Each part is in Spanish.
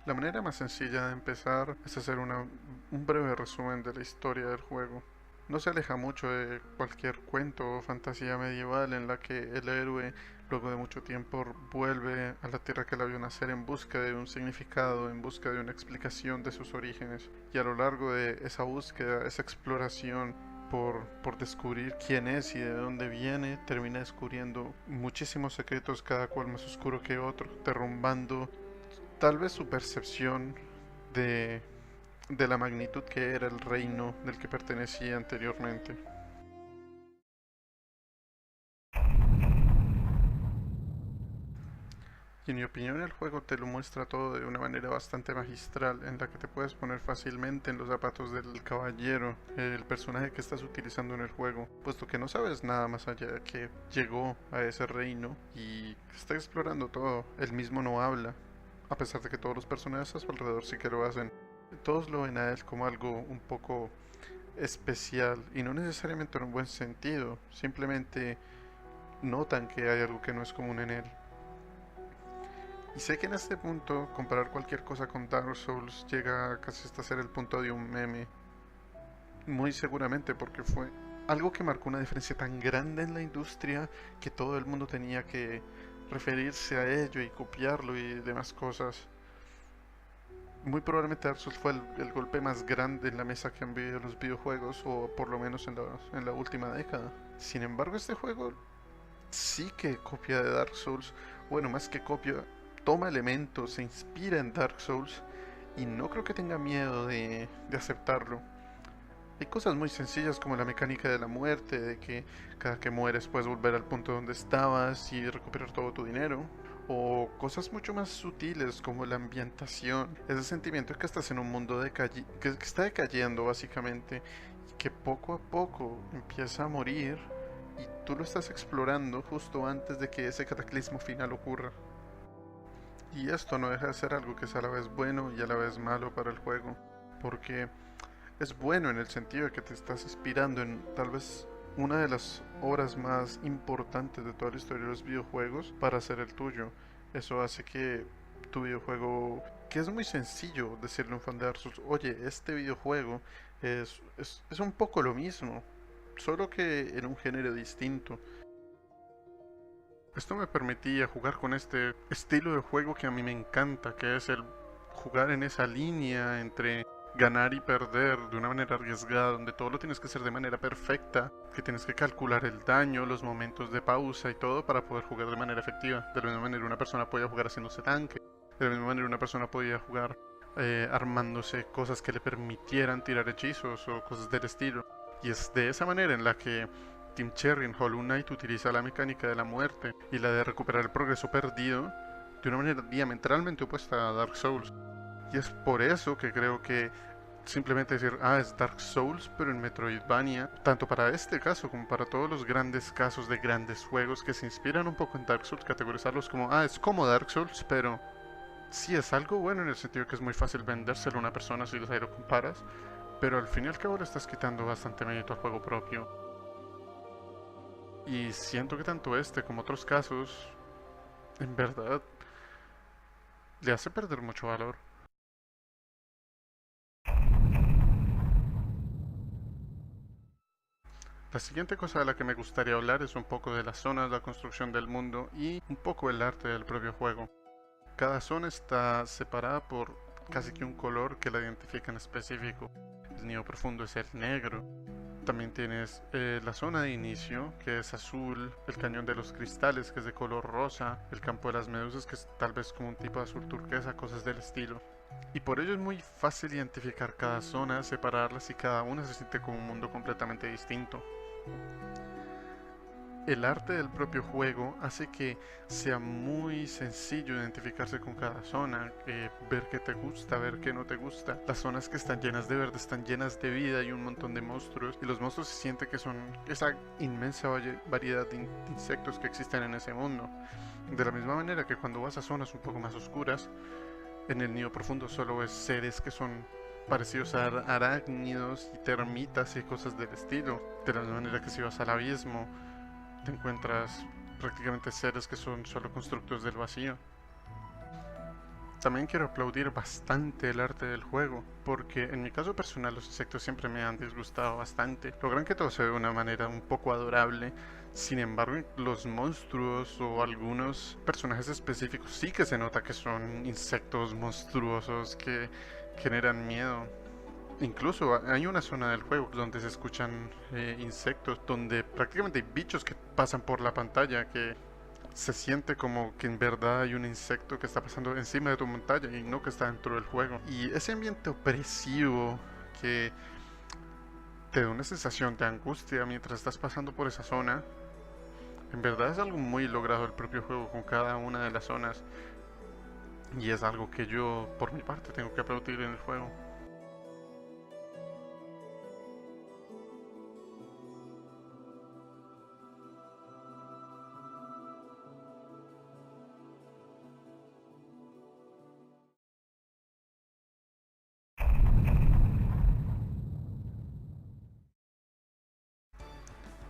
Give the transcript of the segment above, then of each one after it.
La manera más sencilla de empezar es hacer un breve resumen de la historia del juego. No se aleja mucho de cualquier cuento o fantasía medieval en la que el héroe, luego de mucho tiempo, vuelve a la tierra que la vio nacer en busca de un significado, en busca de una explicación de sus orígenes. Y a lo largo de esa búsqueda, esa exploración por descubrir quién es y de dónde viene, termina descubriendo muchísimos secretos, cada cual más oscuro que otro, derrumbando tal vez su percepción de, de la magnitud que era el reino del que pertenecía anteriormente. Y en mi opinión el juego te lo muestra todo de una manera bastante magistral, en la que te puedes poner fácilmente en los zapatos del caballero, el personaje que estás utilizando en el juego, puesto que no sabes nada más allá de que llegó a ese reino y está explorando todo. Él mismo no habla, a pesar de que todos los personajes a su alrededor sí que lo hacen. Todos lo ven a él como algo un poco especial y no necesariamente en un buen sentido, simplemente notan que hay algo que no es común en él. Y sé que en este punto comparar cualquier cosa con Dark Souls llega casi hasta ser el punto de un meme, muy seguramente porque fue algo que marcó una diferencia tan grande en la industria que todo el mundo tenía que referirse a ello y copiarlo y demás cosas. Muy probablemente Dark Souls fue el golpe más grande en la mesa que han vivido los videojuegos, o por lo menos en la última década. Sin embargo, este juego sí que copia de Dark Souls. Bueno, más que copia, toma elementos, se inspira en Dark Souls y no creo que tenga miedo de aceptarlo. Hay cosas muy sencillas como la mecánica de la muerte, de que cada que mueres puedes volver al punto donde estabas y recuperar todo tu dinero. O cosas mucho más sutiles como la ambientación, ese sentimiento de que estás en un mundo que está decayendo básicamente y que poco a poco empieza a morir y tú lo estás explorando justo antes de que ese cataclismo final ocurra. Y esto no deja de ser algo que es a la vez bueno y a la vez malo para el juego, porque es bueno en el sentido de que te estás inspirando en tal vez una de las obras más importantes de toda la historia de los videojuegos para hacer el tuyo. Eso hace que tu videojuego, que es muy sencillo decirle a un fan de Dark Souls, oye, este videojuego es un poco lo mismo, solo que en un género distinto. Esto me permitía jugar con este estilo de juego que a mí me encanta, que es el jugar en esa línea entre ganar y perder de una manera arriesgada, donde todo lo tienes que hacer de manera perfecta, que tienes que calcular el daño, los momentos de pausa y todo para poder jugar de manera efectiva. De la misma manera una persona podía jugar haciéndose tanque, de la misma manera una persona podía jugar armándose cosas que le permitieran tirar hechizos o cosas del estilo. Y es de esa manera en la que Tim Cherry en Hollow Knight utiliza la mecánica de la muerte y la de recuperar el progreso perdido de una manera diametralmente opuesta a Dark Souls. Y es por eso que creo que simplemente decir, es Dark Souls, pero en Metroidvania, tanto para este caso como para todos los grandes casos de grandes juegos que se inspiran un poco en Dark Souls, categorizarlos como, es como Dark Souls, pero sí es algo bueno en el sentido de que es muy fácil vendérselo a una persona si lo comparas, pero al fin y al cabo le estás quitando bastante mérito al juego propio. Y siento que tanto este como otros casos, en verdad, le hace perder mucho valor. La siguiente cosa de la que me gustaría hablar es un poco de las zonas, la construcción del mundo y un poco el arte del propio juego. Cada zona está separada por casi que un color que la identifica en específico. El nido profundo es el negro. También tienes la zona de inicio, que es azul, el cañón de los cristales, que es de color rosa, el campo de las medusas, que es tal vez como un tipo de azul turquesa, cosas del estilo. Y por ello es muy fácil identificar cada zona, separarlas y cada una se siente como un mundo completamente distinto. El arte del propio juego hace que sea muy sencillo identificarse con cada zona, ver qué te gusta, ver qué no te gusta. Las zonas que están llenas de verde están llenas de vida y un montón de monstruos, y los monstruos se siente que son esa inmensa variedad de insectos que existen en ese mundo. De la misma manera que cuando vas a zonas un poco más oscuras, en el nido profundo solo ves seres que son parecidos a arácnidos y termitas y cosas del estilo. De la misma manera que si vas al abismo, te encuentras prácticamente seres que son solo constructos del vacío. También quiero aplaudir bastante el arte del juego, porque en mi caso personal los insectos siempre me han disgustado bastante. Logran que todo se ve de una manera un poco adorable, sin embargo los monstruos o algunos personajes específicos sí que se nota que son insectos monstruosos que generan miedo. Incluso hay una zona del juego donde se escuchan insectos, donde prácticamente hay bichos que pasan por la pantalla, que se siente como que en verdad hay un insecto que está pasando encima de tu pantalla y no que está dentro del juego. Y ese ambiente opresivo que te da una sensación de angustia mientras estás pasando por esa zona, en verdad es algo muy logrado el propio juego con cada una de las zonas. Y es algo que yo, por mi parte, tengo que aplaudir en el juego.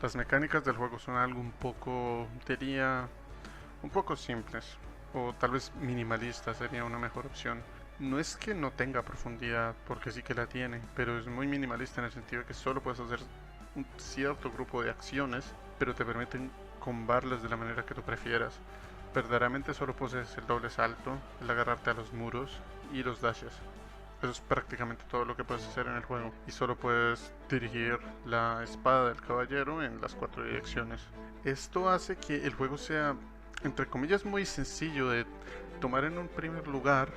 Las mecánicas del juego son algo un poco, diría, un poco simples, o tal vez minimalistas sería una mejor opción. No es que no tenga profundidad, porque sí que la tiene, pero es muy minimalista en el sentido de que solo puedes hacer un cierto grupo de acciones, pero te permiten combarlas de la manera que tú prefieras. Verdaderamente solo posees el doble salto, el agarrarte a los muros y los dashes. Eso es prácticamente todo lo que puedes hacer en el juego. Y solo puedes dirigir la espada del caballero en las 4 direcciones. Esto hace que el juego sea, entre comillas, muy sencillo de tomar en un primer lugar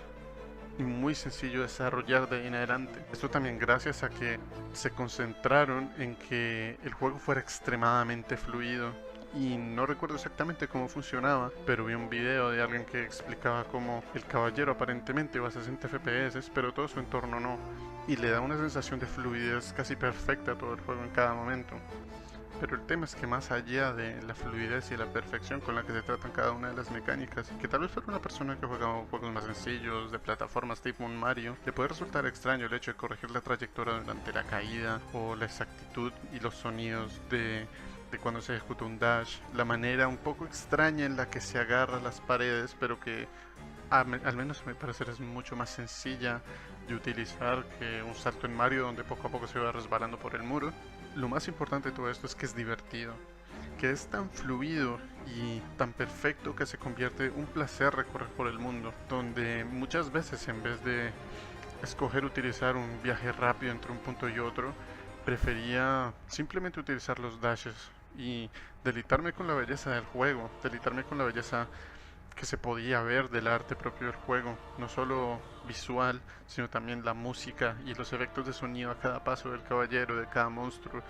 y muy sencillo de desarrollar de ahí en adelante. Esto también gracias a que se concentraron en que el juego fuera extremadamente fluido. Y no recuerdo exactamente cómo funcionaba, pero vi un video de alguien que explicaba cómo el caballero aparentemente iba a 60 FPS, pero todo su entorno no. Y le da una sensación de fluidez casi perfecta a todo el juego en cada momento. Pero el tema es que más allá de la fluidez y la perfección con la que se tratan cada una de las mecánicas, que tal vez para una persona que juega juegos más sencillos, de plataformas tipo un Mario, le puede resultar extraño el hecho de corregir la trayectoria durante la caída, o la exactitud y los sonidos de cuando se ejecuta un dash, la manera un poco extraña en la que se agarra a las paredes, pero que al menos a mi parecer es mucho más sencilla de utilizar que un salto en Mario donde poco a poco se va resbalando por el muro. Lo más importante de todo esto es que es divertido, que es tan fluido y tan perfecto que se convierte un placer recorrer por el mundo, donde muchas veces en vez de escoger utilizar un viaje rápido entre un punto y otro, prefería simplemente utilizar los dashes y deleitarme con la belleza del juego, deleitarme con la belleza que se podía ver del arte propio del juego, no solo visual, sino también la música y los efectos de sonido a cada paso del caballero, de cada monstruo,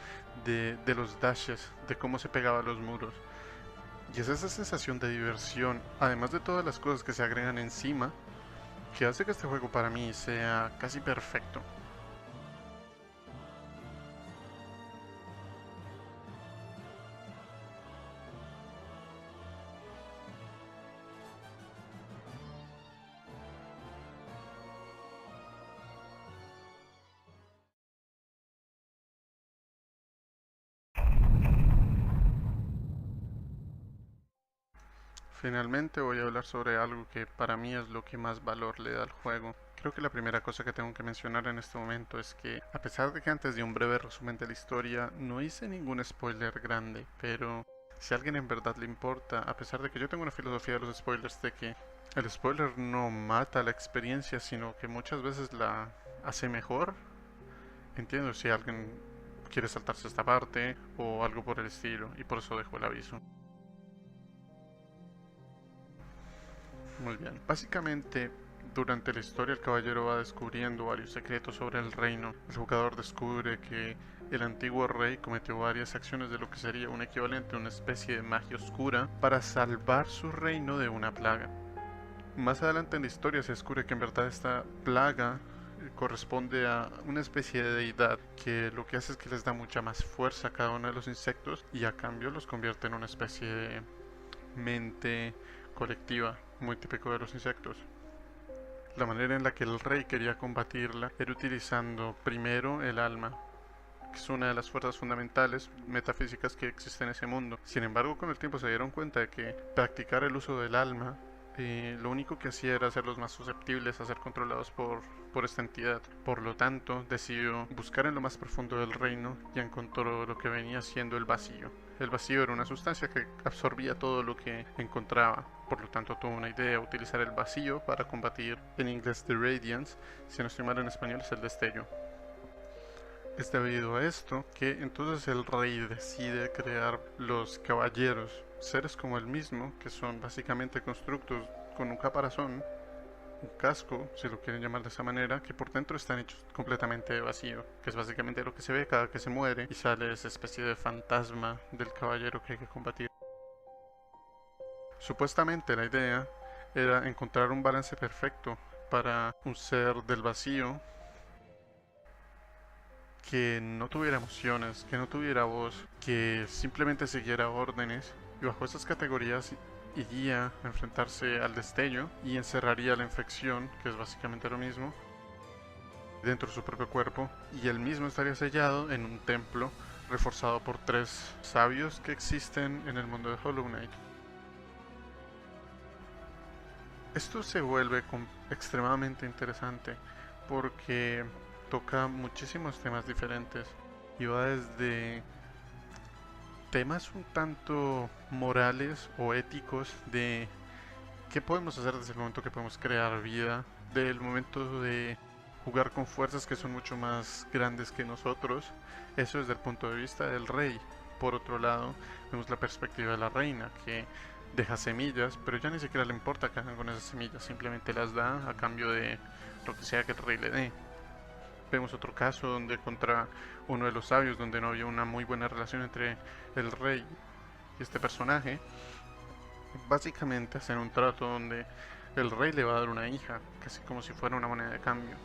de los dashes, de cómo se pegaba a los muros. Y es esa sensación de diversión, además de todas las cosas que se agregan encima, que hace que este juego para mí sea casi perfecto. Finalmente voy a hablar sobre algo que para mí es lo que más valor le da al juego. Creo que la primera cosa que tengo que mencionar en este momento es que, a pesar de que antes di un breve resumen de la historia, no hice ningún spoiler grande, pero si a alguien en verdad le importa, a pesar de que yo tengo una filosofía de los spoilers de que el spoiler no mata la experiencia, sino que muchas veces la hace mejor, entiendo si alguien quiere saltarse esta parte o algo por el estilo, y por eso dejo el aviso. Muy bien. Básicamente, durante la historia el caballero va descubriendo varios secretos sobre el reino. El jugador descubre que el antiguo rey cometió varias acciones de lo que sería un equivalente a una especie de magia oscura para salvar su reino de una plaga. Más adelante en la historia se descubre que en verdad esta plaga corresponde a una especie de deidad que lo que hace es que les da mucha más fuerza a cada uno de los insectos y a cambio los convierte en una especie de mente colectiva, muy típico de los insectos. La manera en la que el rey quería combatirla era utilizando primero el alma, que es una de las fuerzas fundamentales metafísicas que existe en ese mundo. Sin embargo, con el tiempo se dieron cuenta de que practicar el uso del alma lo único que hacía era hacerlos más susceptibles a ser controlados por esta entidad. Por lo tanto, decidió buscar en lo más profundo del reino y encontró lo que venía siendo el vacío. El vacío era una sustancia que absorbía todo lo que encontraba. Por lo tanto, tuvo una idea: utilizar el vacío para combatir, en inglés The Radiance, si no estoy mal en español es el destello. Es debido a esto que entonces el rey decide crear los caballeros, seres como el mismo, que son básicamente constructos con un caparazón, un casco, si lo quieren llamar de esa manera, que por dentro están hechos completamente de vacío, que es básicamente lo que se ve cada que se muere y sale esa especie de fantasma del caballero que hay que combatir. Supuestamente la idea era encontrar un balance perfecto para un ser del vacío que no tuviera emociones, que no tuviera voz, que simplemente siguiera órdenes, y bajo estas categorías iría a enfrentarse al destello y encerraría la infección, que es básicamente lo mismo, dentro de su propio cuerpo, y él mismo estaría sellado en un templo reforzado por 3 sabios que existen en el mundo de Hollow Knight. Esto se vuelve extremadamente interesante porque toca muchísimos temas diferentes y va desde temas un tanto morales o éticos de qué podemos hacer desde el momento que podemos crear vida, del momento de jugar con fuerzas que son mucho más grandes que nosotros. Eso desde el punto de vista del rey. Por otro lado, vemos la perspectiva de la reina, que deja semillas, pero ya ni siquiera le importa qué hagan con esas semillas, simplemente las da a cambio de lo que sea que el rey le dé. Vemos otro caso donde contra uno de los sabios, donde no había una muy buena relación entre el rey y este personaje, básicamente hacen un trato donde el rey le va a dar una hija, casi como si fuera una moneda de cambio.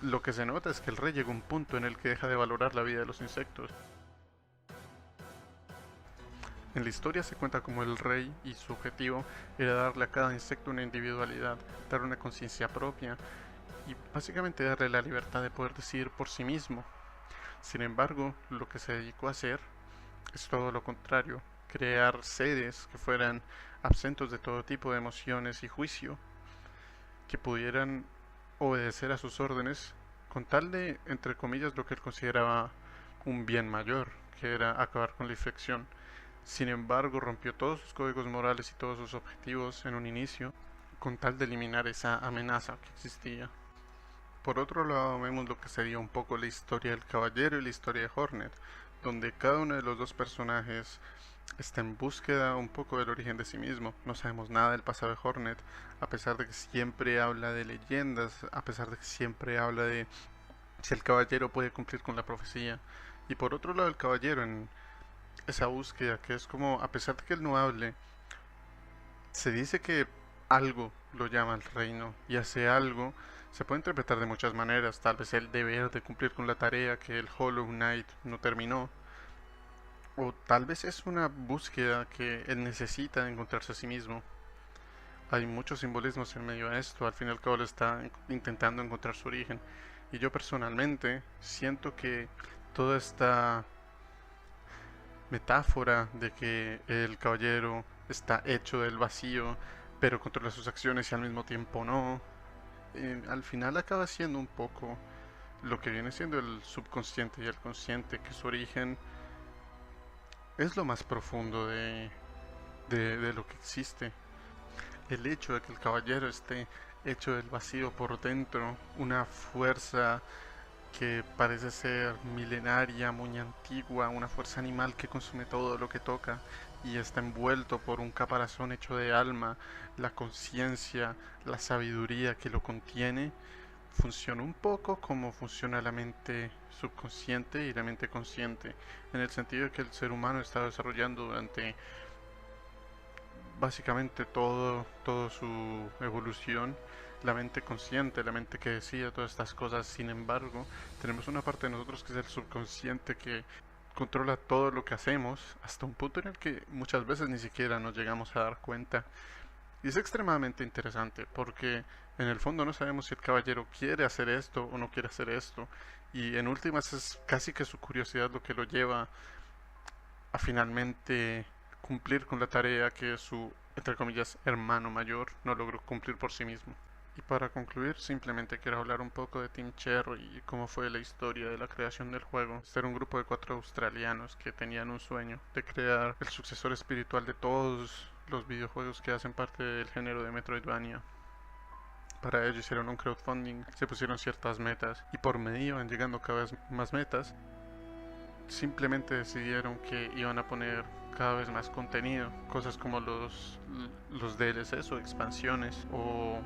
Lo que se nota es que el rey llega a un punto en el que deja de valorar la vida de los insectos. En la historia se cuenta como el rey y su objetivo era darle a cada insecto una individualidad, darle una conciencia propia y básicamente darle la libertad de poder decidir por sí mismo. Sin embargo, lo que se dedicó a hacer es todo lo contrario: crear seres que fueran absentos de todo tipo de emociones y juicio, que pudieran obedecer a sus órdenes con tal de, entre comillas, lo que él consideraba un bien mayor, que era acabar con la infección. Sin embargo, rompió todos sus códigos morales y todos sus objetivos en un inicio, con tal de eliminar esa amenaza que existía. Por otro lado, vemos lo que sería un poco la historia del caballero y la historia de Hornet, donde cada uno de los dos personajes está en búsqueda un poco del origen de sí mismo. No sabemos nada del pasado de Hornet, a pesar de que siempre habla de leyendas, a pesar de que siempre habla de si el caballero puede cumplir con la profecía. Y por otro lado, el caballero en esa búsqueda, que es como, a pesar de que él no hable, se dice que algo lo llama al reino y hace algo. Se puede interpretar de muchas maneras: tal vez el deber de cumplir con la tarea que el Hollow Knight no terminó, o tal vez es una búsqueda que él necesita de encontrarse a sí mismo. Hay muchos simbolismos en medio de esto. Al fin y al cabo, él está intentando encontrar su origen. Y yo personalmente siento que toda esta metáfora de que el caballero está hecho del vacío, pero controla sus acciones y al mismo tiempo no, al final acaba siendo un poco lo que viene siendo el subconsciente y el consciente, que su origen es lo más profundo de lo que existe. El hecho de que el caballero esté hecho del vacío por dentro, una fuerza que parece ser milenaria, muy antigua, una fuerza animal que consume todo lo que toca y está envuelto por un caparazón hecho de alma, la conciencia, la sabiduría que lo contiene, funciona un poco como funciona la mente subconsciente y la mente consciente, en el sentido de que el ser humano está desarrollando durante básicamente todo su evolución la mente consciente, la mente que decide todas estas cosas. Sin embargo, tenemos una parte de nosotros que es el subconsciente, que controla todo lo que hacemos hasta un punto en el que muchas veces ni siquiera nos llegamos a dar cuenta. Y es extremadamente interesante porque en el fondo no sabemos si el caballero quiere hacer esto o no quiere hacer esto, y en últimas es casi que su curiosidad lo que lo lleva a finalmente cumplir con la tarea que su entre comillas, hermano mayor no logró cumplir por sí mismo. Y para concluir, simplemente quiero hablar un poco de Team Cherry y cómo fue la historia de la creación del juego. Este era un grupo de 4 australianos que tenían un sueño de crear el sucesor espiritual de todos los videojuegos que hacen parte del género de Metroidvania. Para ello hicieron un crowdfunding, se pusieron ciertas metas y por medio van llegando cada vez más metas. Simplemente decidieron que iban a poner cada vez más contenido, cosas como los DLCs o expansiones o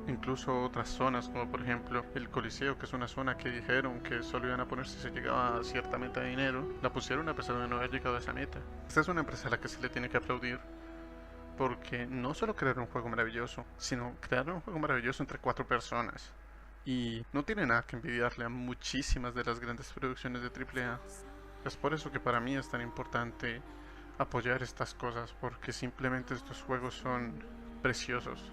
incluso otras zonas como por ejemplo el Coliseo, que es una zona que dijeron que solo iban a poner si se llegaba a cierta meta de dinero. La pusieron a pesar de no haber llegado a esa meta. Esta es una empresa a la que se le tiene que aplaudir, porque no solo crearon un juego maravilloso, sino crearon un juego maravilloso entre 4 personas. Y no tiene nada que envidiarle a muchísimas de las grandes producciones de AAA. Es por eso que para mí es tan importante apoyar estas cosas, porque simplemente estos juegos son preciosos.